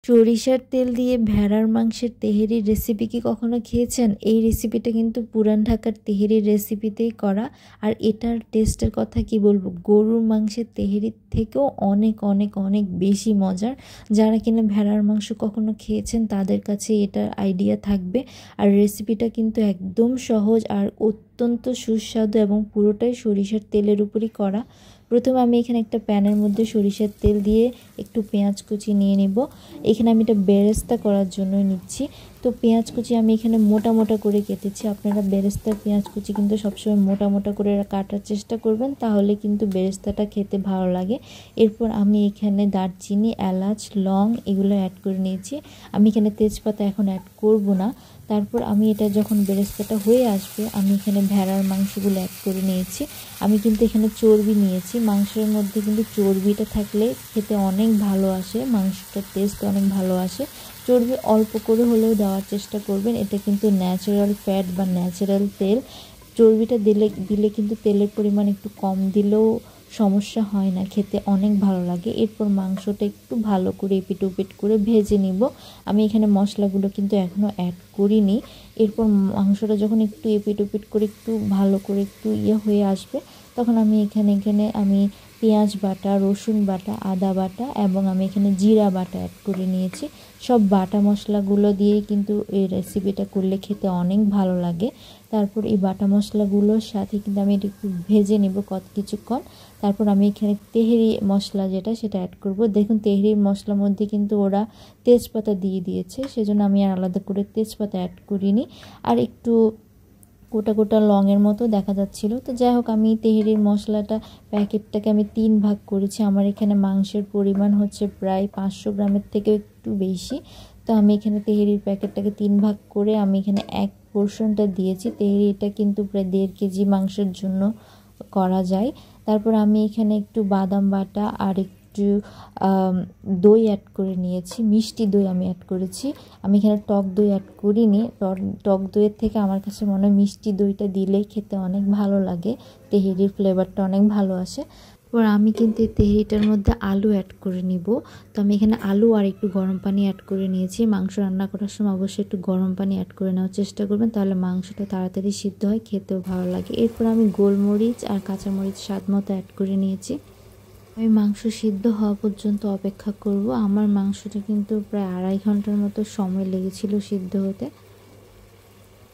সরিষার তেল দিয়ে ভেড়ার মাংসের তেহেরির রেসিপি কি কখনো খেয়েছেন? এই রেসিপিটা কিন্তু পুরান ঢাকার তেহেরির রেসিপিতেই করা। আর এটার টেস্টের কথা কি বলবো, গরুর মাংসের তেহেরির থেকেও অনেক অনেক অনেক বেশি মজার। যারা কিনা ভেড়ার মাংস কখনো খেয়েছেন তাদের কাছে এটার আইডিয়া থাকবে। আর রেসিপিটা কিন্তু একদম সহজ আর অত্যন্ত সুস্বাদু এবং পুরোটাই সরিষার তেলের উপরই করা। প্রথমে আমি এখানে একটা প্যানের মধ্যে সরিষার তেল দিয়ে একটু পেঁয়াজ কুচি নিয়ে নেব। এখানে আমি এটা বেরেস্তা করার জন্য নিচ্ছি। তো পেঁয়াজ কুচি আমি এখানে মোটা মোটা করে কেটেছি। আপনারা বেরেস্তার পেঁয়াজ কুচি কিন্তু সবসময় মোটা মোটা করে কাটার চেষ্টা করবেন, তাহলে কিন্তু বেরেস্তাটা খেতে ভালো লাগে। এরপর আমি এখানে দারচিনি, এলাচ, লং এগুলো অ্যাড করে নিয়েছি। আমি এখানে তেজপাতা এখন অ্যাড করব না। তারপর আমি এটা যখন বেরেস্তাটা হয়ে আসবে, আমি এখানে ভেড়ার মাংসগুলো অ্যাড করে নিয়েছি। আমি কিন্তু এখানে চর্বি নিয়েছি। মাংসের মধ্যে কিন্তু চর্বিটা থাকলে খেতে অনেক ভালো আসে, মাংসটার টেস্ট অনেক ভালো আসে। চর্বি অল্প করে হলেও দেওয়ার চেষ্টা করবেন, এটা কিন্তু ন্যাচারাল ফ্যাট বা ন্যাচারাল তেল। চর্বিটা দিলে কিন্তু তেলের পরিমাণ একটু কম দিলেও সমস্যা হয় না, খেতে অনেক ভালো লাগে। এরপর মাংসটা একটু ভালো করে এপিট ওপিট করে ভেজে নিব। আমি এখানে মশলাগুলো কিন্তু এখনও অ্যাড করিনি। এরপর মাংসটা যখন একটু এপিট ওপিট করে একটু ভালো করে একটু হয়ে আসবে, তখন আমি এখানে আমি পেঁয়াজ বাটা, রসুন বাটা, আদা বাটা এবং আমি এখানে জিরা বাটা অ্যাড করে নিয়েছি। সব বাটা মশলাগুলো দিয়ে কিন্তু এই রেসিপিটা করলে খেতে অনেক ভালো লাগে। তারপর এই বাটা মশলাগুলোর সাথে কিন্তু আমি এটা একটু ভেজে নেব কিছুক্ষণ। তারপর আমি এখানে তেহেরি মশলা সেটা অ্যাড করব। দেখুন তেহেরির মশলার মধ্যে কিন্তু ওরা তেজপাতা দিয়ে দিয়েছে, সেজন্য আমি আর আলাদা করে তেজপাতা অ্যাড করিনি। আর একটু গোটা গোটা লংয়ের মতো দেখা যাচ্ছিল। তো যাই হোক, আমি তেহেরির মশলাটা প্যাকেটটাকে আমি 3 ভাগ করেছি। আমার এখানে মাংসের পরিমাণ হচ্ছে প্রায় 500 গ্রামের থেকে একটু বেশি। তো আমি এখানে তেহেরির প্যাকেটটাকে 3 ভাগ করে আমি এখানে 1 পোর্শনটা দিয়েছি। তেহেরিটা কিন্তু প্রায় 1.5 কেজি মাংসের জন্য করা যায়। তারপর আমি এখানে একটু বাদাম বাটা আর একটু দই অ্যাড করে নিয়েছি। মিষ্টি দই আমি অ্যাড করেছি। আমি এখানে টক দই অ্যাড করিনি। টক দইয়ের থেকে আমার কাছে মনে হয় মিষ্টি দইটা দিলেই খেতে অনেক ভালো লাগে, তেহেরির ফ্লেভারটা অনেক ভালো আসে। এবার আমি কিন্তু এই তেহেরিটার মধ্যে আলু অ্যাড করে নিব। তো আমি এখানে আলু আর একটু গরম পানি অ্যাড করে নিয়েছি। মাংস রান্না করার সময় অবশ্যই একটু গরম পানি অ্যাড করে নেওয়ার চেষ্টা করবেন, তাহলে মাংসটা তাড়াতাড়ি সিদ্ধ হয়, খেতেও ভালো লাগে। এরপর আমি গোলমরিচ আর কাঁচামরিচ স্বাদ মতো অ্যাড করে নিয়েছি। আমি মাংস সিদ্ধ হওয়া পর্যন্ত অপেক্ষা করব। আমার মাংসটা কিন্তু প্রায় 2.5 ঘন্টার মতো সময় লেগেছিল সিদ্ধ হতে।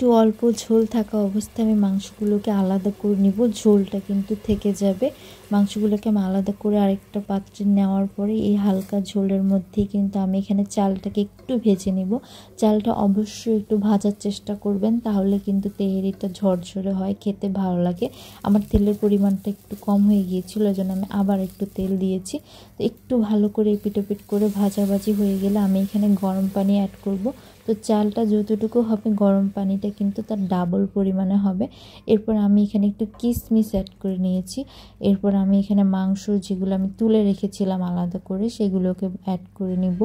একটু অল্প ঝোল থাকা অবস্থায় আমি মাংসগুলোকে আলাদা করে নিব, ঝোলটা কিন্তু থেকে যাবে। মাংসগুলোকে আমি আলাদা করে আরেকটা পাত্রে নেওয়ার পরে এই হালকা ঝোলের মধ্যেই কিন্তু আমি এখানে চালটাকে একটু ভেজে নিব। চালটা অবশ্যই একটু ভাজার চেষ্টা করবেন, তাহলে কিন্তু তেহেরিটা ঝরঝরে হয়, খেতে ভালো লাগে। আমার তেলের পরিমাণটা একটু কম হয়ে গিয়েছিল, এই জন্য আমি আবার একটু তেল দিয়েছি। তো একটু ভালো করে এপিট ওপিট করে ভাজাভাজি হয়ে গেলে আমি এখানে গরম পানি অ্যাড করব। তো চালটা যতটুকু হবে গরম পানিটা কিন্তু তার ডাবল পরিমাণে হবে। এরপর আমি এখানে একটু কিশমিশ অ্যাড করে নিয়েছি। এরপর আমি এখানে মাংস যেগুলো আমি তুলে রেখেছিলাম আলাদা করে, সেগুলোকে অ্যাড করে নিব।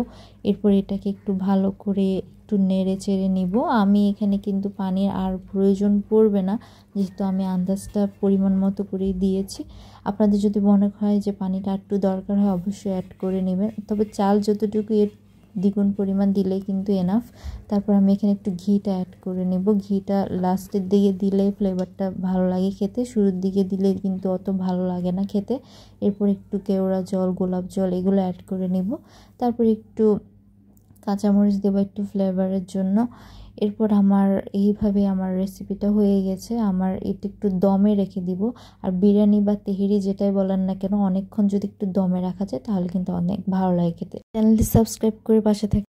এরপর এটাকে একটু ভালো করে একটু নেড়ে চেড়ে নিব। আমি এখানে কিন্তু পানির আর প্রয়োজন পড়বে না, যেহেতু আমি আন্দাজটা পরিমাণ মতো করেই দিয়েছি। আপনাদের যদি মনে হয় যে পানিটা একটু দরকার হয়, অবশ্যই অ্যাড করে নেবেন। তবে চাল যতটুকু এর দ্বিগুণ পরিমাণ দিলেই কিন্তু এনাফ। তারপর আমি এখানে একটু ঘিটা অ্যাড করে নেব। ঘিটা লাস্টের দিকে দিলে ফ্লেভারটা ভালো লাগে খেতে, শুরুর দিকে দিলে কিন্তু অত ভালো লাগে না খেতে। এরপর একটু কেওড়া জল, গোলাপ জল এগুলো অ্যাড করে নেব। তারপর একটু কাঁচামরিচ দেবো একটু ফ্লেভারের জন্য। এরপর এইভাবে আমার রেসিপিটা হয়ে গেছে। আমার এটা একটু দমে রেখে দিব। আর বিরিয়ানি বা তেহেরি যেটাই বলেন না কেন, অনেকক্ষণ যদি একটু দমে রাখা যায় তাহলে কিন্তু অনেক ভালো লাগে খেতে। চ্যানেলটি সাবস্ক্রাইব করে পাশে থাকবেন।